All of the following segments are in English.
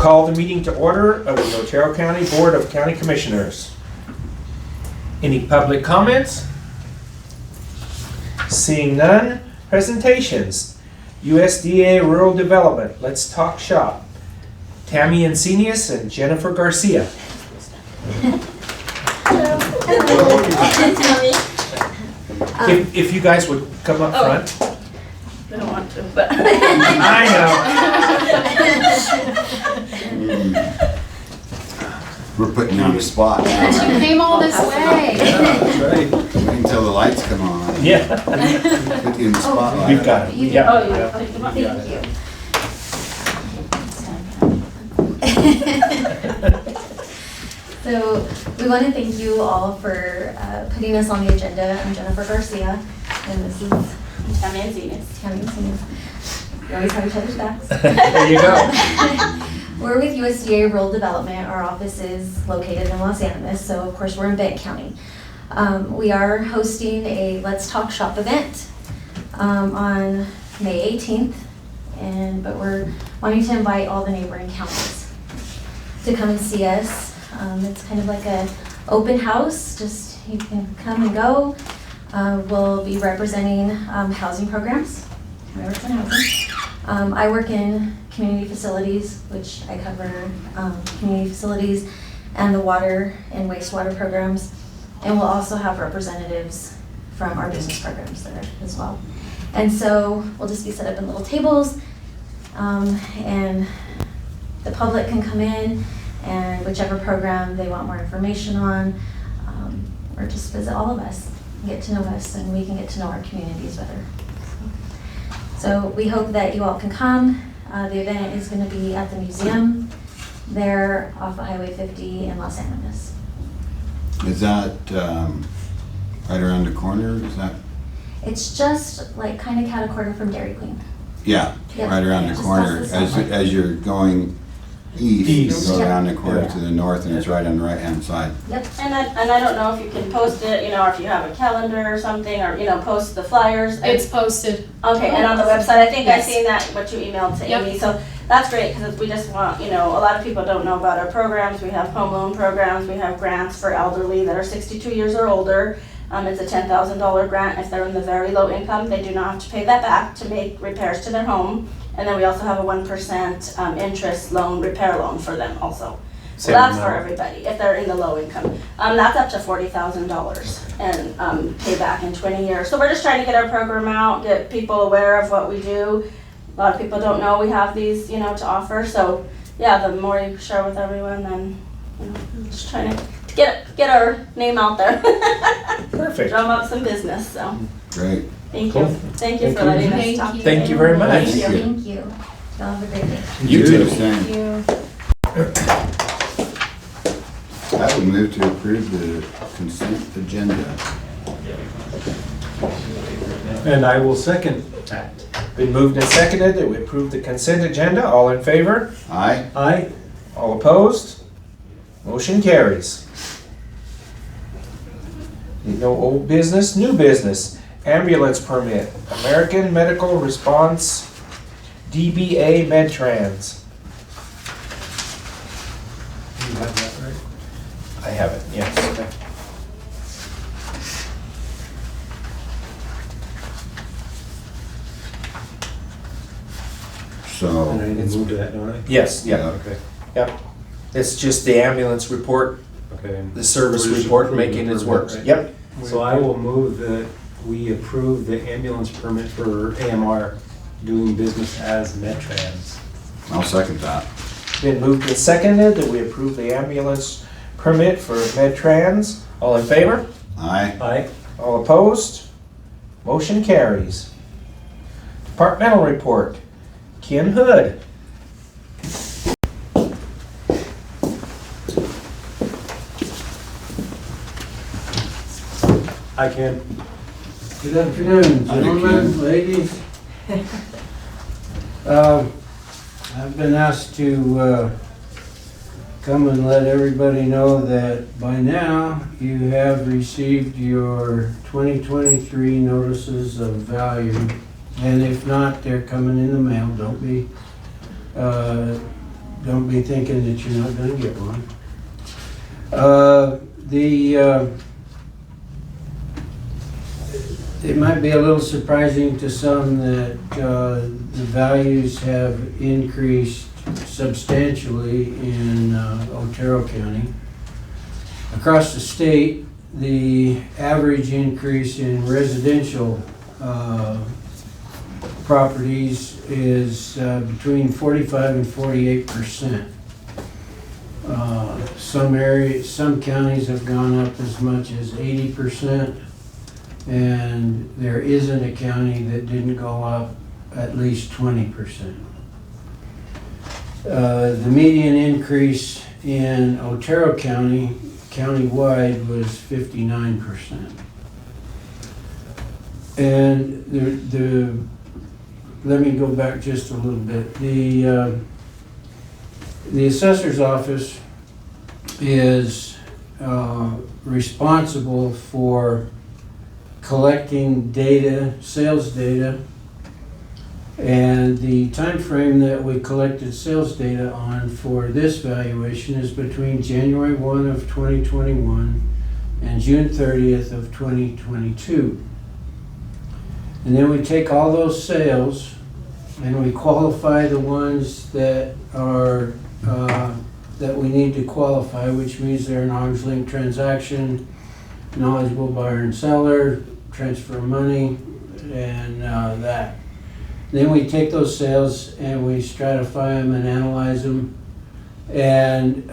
Call the meeting to order of the Otero County Board of County Commissioners. Any public comments? Seeing none, presentations. USDA Rural Development, Let's Talk Shop. Tammy Encinius and Jennifer Garcia. If you guys would come up front. I don't want to, but. I know. We're putting you on the spot. You came all this way. That's right. Wait until the lights come on. Yeah. Put you in the spotlight. We've got it. Yeah. Oh, yeah. Thank you. So we want to thank you all for putting us on the agenda. I'm Jennifer Garcia, and this is Tammy Encinius. Tammy Encinius. We always have each other's backs. There you go. We're with USDA Rural Development. Our office is located in Los Animas, so of course we're in Benton County. We are hosting a Let's Talk Shop event on May 18th, but we're wanting to invite all the neighboring counties to come and see us. It's kind of like an open house, just you can come and go. We'll be representing housing programs. I work in housing. I work in community facilities, which I cover community facilities and the water and wastewater programs. And we'll also have representatives from our business programs there as well. And so we'll just be set up in little tables, and the public can come in and whichever program they want more information on, or just visit all of us, get to know us, and we can get to know our communities better. So we hope that you all can come. The event is going to be at the museum there off of Highway 50 in Los Animas. Is that right around the corner? Is that? It's just like kind of cat-a-corner from Dairy Queen. Yeah, Yep. right around the Just corner. past the As you're going east, you go Yep. around the corner Yeah. to the north, and it's right on the right-hand side. Yep. And I don't know if you can post it, or if you have a calendar or something, or, post the flyers. It's posted. Okay, and on the website, I think Yes. I seen that, what you emailed to Yep. Amy, so that's great, because we just want, a lot of people don't know about our programs. We have home loan programs, we have grants for elderly that are 62 years or older. It's a $10,000 grant. If they're in the very low income, they do not have to pay that back to make repairs to their home. And then we also have a 1% interest loan, repair loan for them also. So that's for everybody, if they're in the low income. That's up to $40,000 and pay back in 20 years. So we're just trying to get our program out, get people aware of what we do. A lot of people don't know we have these, to offer. So yeah, the more you share with everyone, then, just trying to get our name out there. Perfect. Drum up some business, so. Great. Thank Cool. you. Thank you for letting us talk. Thank you very much. Thank you. Thank you. Thank you. Y'all have a great day. You too. Same. Thank you. I would move to approve the consent agenda. And I will second that. Been moved and seconded that we approve the consent agenda. All in favor? Aye. Aye. All opposed? Motion carries. No old business, new business. Ambulance permit, American Medical Response, DBA Medtrans. You have that right? I have it, yes. So, And I need to move to that, don't I? Yes, yeah, Okay, yep. It's just the ambulance report, okay. the service We're just report approving making the its permit, works. right? Yep. So I will move that we approve the ambulance permit for AMR doing business as Medtrans. I'll second that. Been moved and seconded that we approve the ambulance permit for Medtrans. All in favor? Aye. Aye. All opposed? Motion carries. Departmental report, Kim Hood. I can. Good afternoon, Hi, gentlemen, Ken. ladies. I've been asked to come and let everybody know that by now you have received your 2023 notices of value. And if not, they're coming in the mail, don't be don't be thinking that you're not gonna get one. It might be a little surprising to some that the values have increased substantially in Otero County. Across the state, the average increase in residential properties is between 45 and 48%. Some areas, some counties have gone up as much as 80%, and there isn't a county that didn't go up at least 20%. The median increase in Otero County, countywide, was 59%. And let me go back just a little bit. The assessor's office is responsible for collecting data, sales data, and the time frame that we collected sales data on for this valuation is between January 1 of 2021 and June 30th of 2022. And then we take all those sales and we qualify the ones that are that we need to qualify, which means they're an arm's length transaction, knowledgeable buyer and seller, transfer of money, and that. Then we take those sales and we stratify them and analyze them and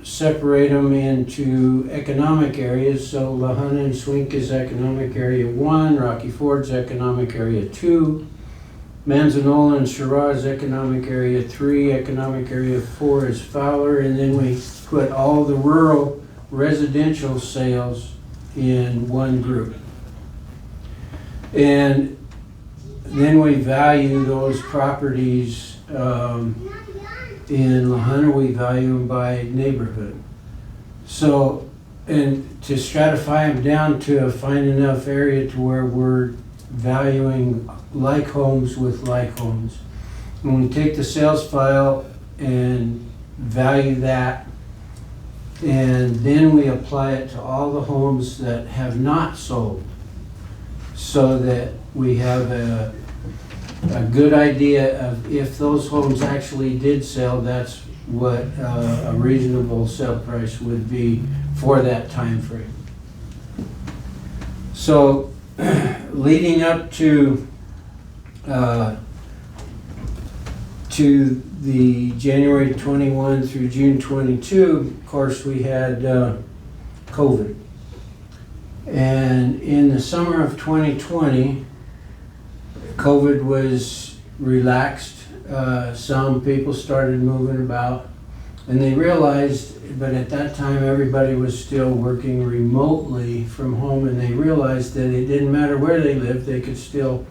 separate them into economic areas. So Lahana and Swink is economic area 1, Rocky Ford's economic area 2, Manzanola and Sherrod is economic area 3, economic area 4 is Fowler, and then we put all the rural residential sales in one group. And then we value those properties. In Lahana, we value them by neighborhood. So, and to stratify them down to a fine enough area to where we're valuing like homes with like homes. When we take the sales file and value that, and then we apply it to all the homes that have not sold, so that we have a good idea of if those homes actually did sell, that's what a reasonable sale price would be for that time frame. So leading up to the January 21 through June 22, of course, we had COVID. And in the summer of 2020, COVID was relaxed. Some people started moving about, and they realized, but at that time everybody was still working remotely from home, and they realized that it didn't matter where they lived, they could still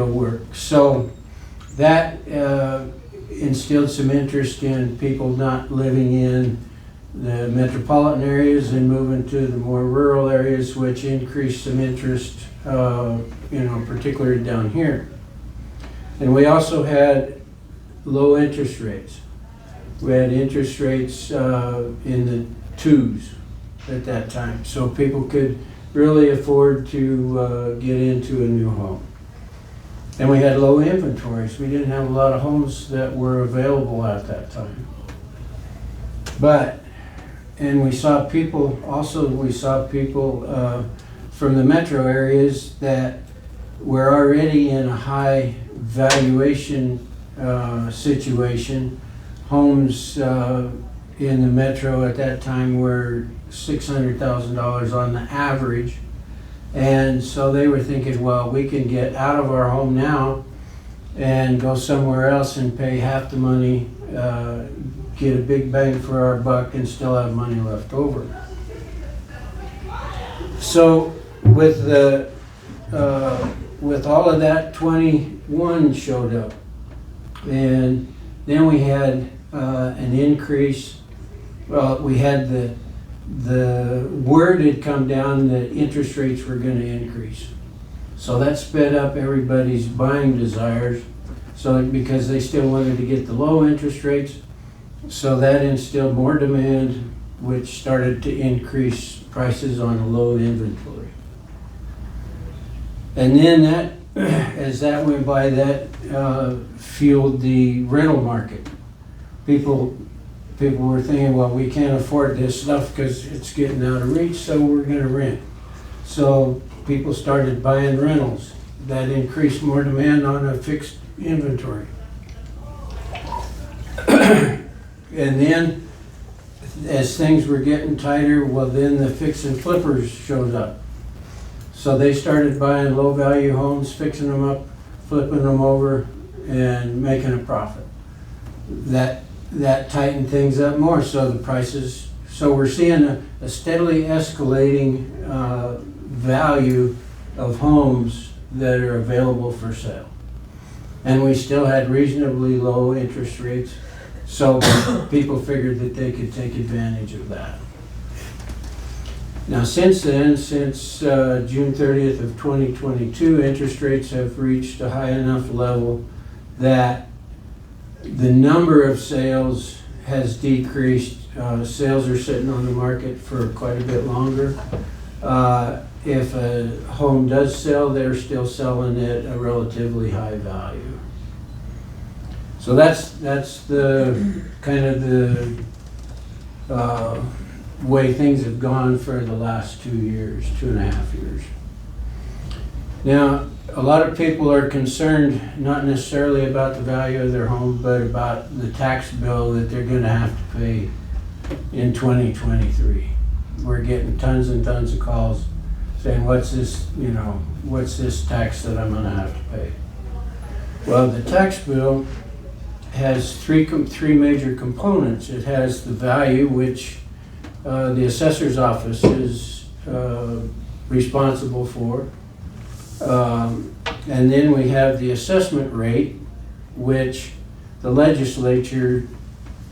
work. So that instilled some interest in people not living in the metropolitan areas and moving to the more rural areas, which increased some interest, particularly down here. And we also had low interest rates. We had interest rates in the 2s at that time, so people could really afford to get into a new home. And we had low inventories. We didn't have a lot of homes that were available at that time. And we saw people from the metro areas that were already in a high valuation situation. Homes in the metro at that time were $600,000 on the average. And so they were thinking, well, we can get out of our home now and go somewhere else and pay half the money, get a big bang for our buck, and still have money left over. So with all of that, 21 showed up, and then we had an increase. Well, we had the word had come down that interest rates were going to increase, so that sped up everybody's buying desires. So because they still wanted to get the low interest rates, so that instilled more demand, which started to increase prices on the low inventory. And then that, as that went by, that fueled the rental market. People were thinking, well, we can't afford this stuff because it's getting out of reach, so we're going to rent. So people started buying rentals. That increased more demand on a fixed inventory. And then, as things were getting tighter, well, then the fix and flippers showed up. So they started buying low-value homes, fixing them up, flipping them over, and making a profit. That tightened things up more, so the prices, so we're seeing a steadily escalating value of homes that are available for sale. And we still had reasonably low interest rates, so people figured that they could take advantage of that. Now since then, since June 30th of 2022, interest rates have reached a high enough level that the number of sales has decreased. Sales are sitting on the market for quite a bit longer. If a home does sell, they're still selling at a relatively high value. So that's the kind of the way things have gone for the last 2 years, 2.5 years. Now, a lot of people are concerned not necessarily about the value of their home, but about the tax bill that they're going to have to pay in 2023. We're getting tons and tons of calls saying, what's this tax that I'm going to have to pay? Well, the tax bill has three major components. It has the value, which the assessor's office is responsible for. And then we have the assessment rate, which the legislature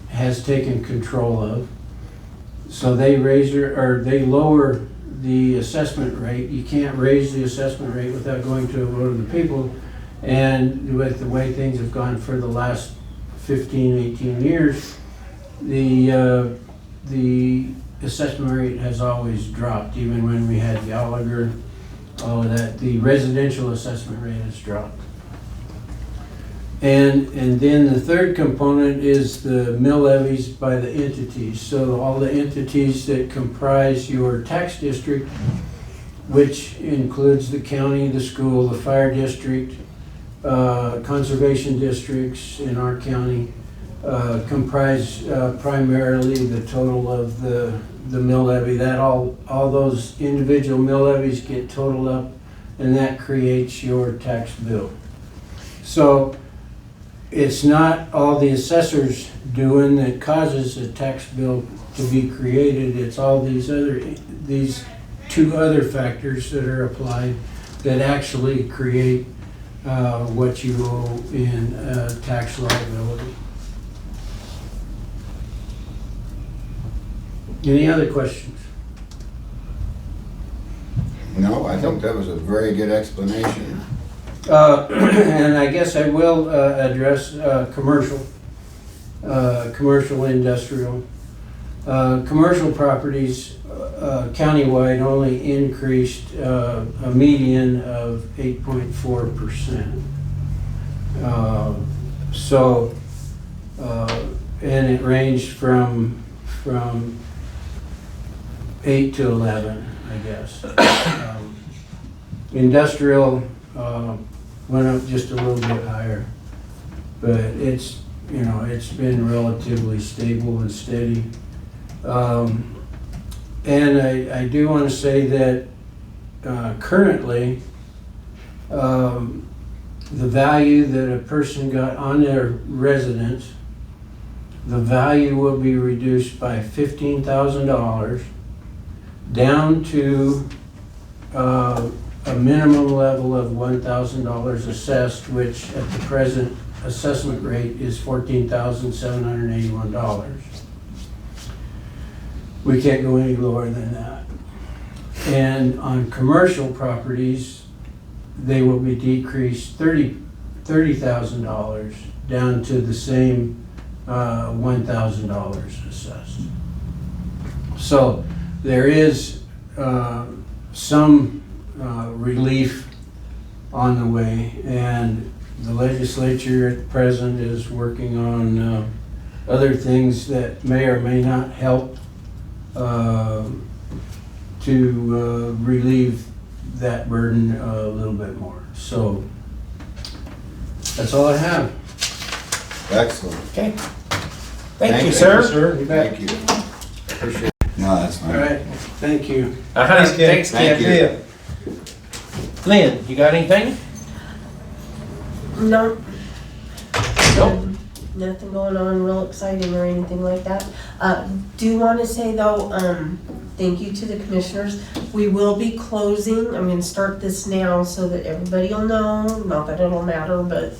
has taken control of. So they lower the assessment rate. You can't raise the assessment rate without going to a vote of the people. And with the way things have gone for the last 15, 18 years, the assessment rate has always dropped. Even when we had Gallagher, all of that, the residential assessment rate has dropped. And then the third component is the mill levies by the entities. So all the entities that comprise your tax district, which includes the county, the school, the fire district, conservation districts in our county, comprise primarily the total of the mill levy. That all those individual mill levies get totaled up, and that creates your tax bill. So it's not all the assessors doing that causes a tax bill to be created. It's all these two other factors that are applied that actually create what you owe in tax liability. Any other questions? No, I think that was a very good explanation. And I guess I will address commercial industrial. Commercial properties countywide only increased a median of 8.4%. And it ranged from 8 to 11, I guess. Industrial went up just a little bit higher, but it's been relatively stable and steady. And I do want to say that currently the value that a person got on their residence, the value will be reduced by $15,000 down to a minimum level of $1,000 assessed, which at the present assessment rate is $14,781. We can't go any lower than that. And on commercial properties, they will be decreased 30% $30,000 down to the same $1,000 assessed. So there is some relief on the way, and the legislature at present is working on other things that may or may not help to relieve that burden a little bit more. So that's all I have. Excellent. Okay. Thank you, sir. Sir, you bet. Thank you. Appreciate it. No, that's All fine. right, thank you. Thanks, Ken. Thanks, Thank Ken. you. Lynn, you got anything? No, Nope. nothing going on real exciting or anything like that. Do want to say though, thank you to the commissioners. We will be closing, I'm gonna start this now so that everybody will know, not that it'll matter, but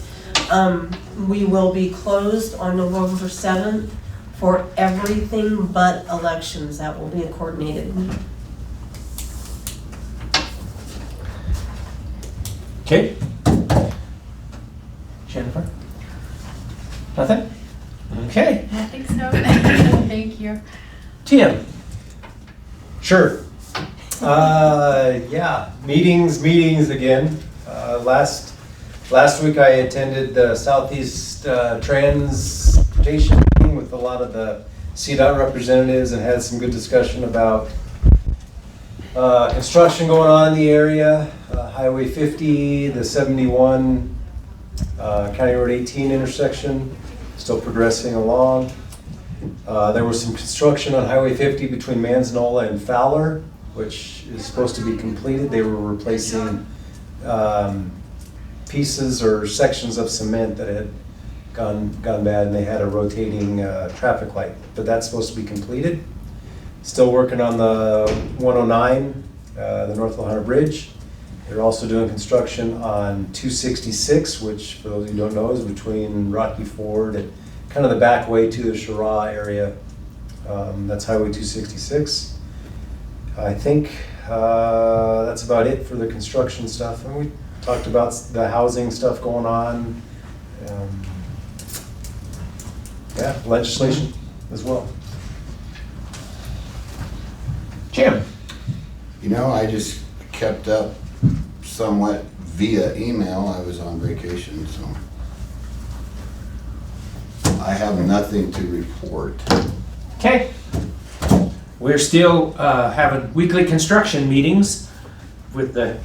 we will be closed on November 7th for everything but elections. That will be a coordinated. Okay. Jennifer? Nothing? Okay. I think so. Thank you. Tim? Sure. Yeah, meetings again. Last week I attended the Southeast Transportation meeting with a lot of the CDOT representatives and had some good discussion about construction going on in the area, Highway 50, the 71, County Road 18 intersection, still progressing along. There was some construction on Highway 50 between Manzanola and Fowler, which is supposed to be completed. They were replacing pieces or sections of cement that had gone bad, and they had a rotating traffic light, but that's supposed to be completed. Still working on the 109, the North Lahana Bridge. They're also doing construction on 266, which for those who don't know is between Rocky Ford and kind of the back way to the Shara area. That's Highway 266. I think that's about it for the construction stuff. And we talked about the housing stuff going on. Yeah, legislation as well. Jim? You know, I just kept up somewhat via email. I was on vacation, so I have nothing to report. Okay. We're still having weekly construction meetings with the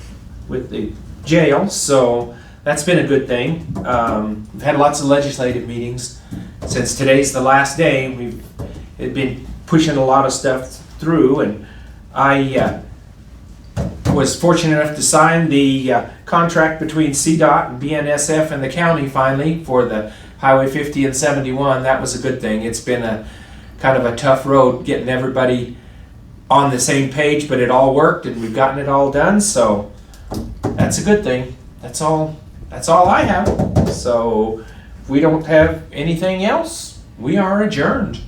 jail, so that's been a good thing. We've had lots of legislative meetings. Since today's the last day, we've been pushing a lot of stuff through, and I was fortunate enough to sign the contract between CDOT and BNSF and the county finally for the Highway 50 and 71. That was a good thing. It's been a kind of a tough road getting everybody on the same page, but it all worked and we've gotten it all done, so that's a good thing. That's all I have. So if we don't have anything else, we are adjourned.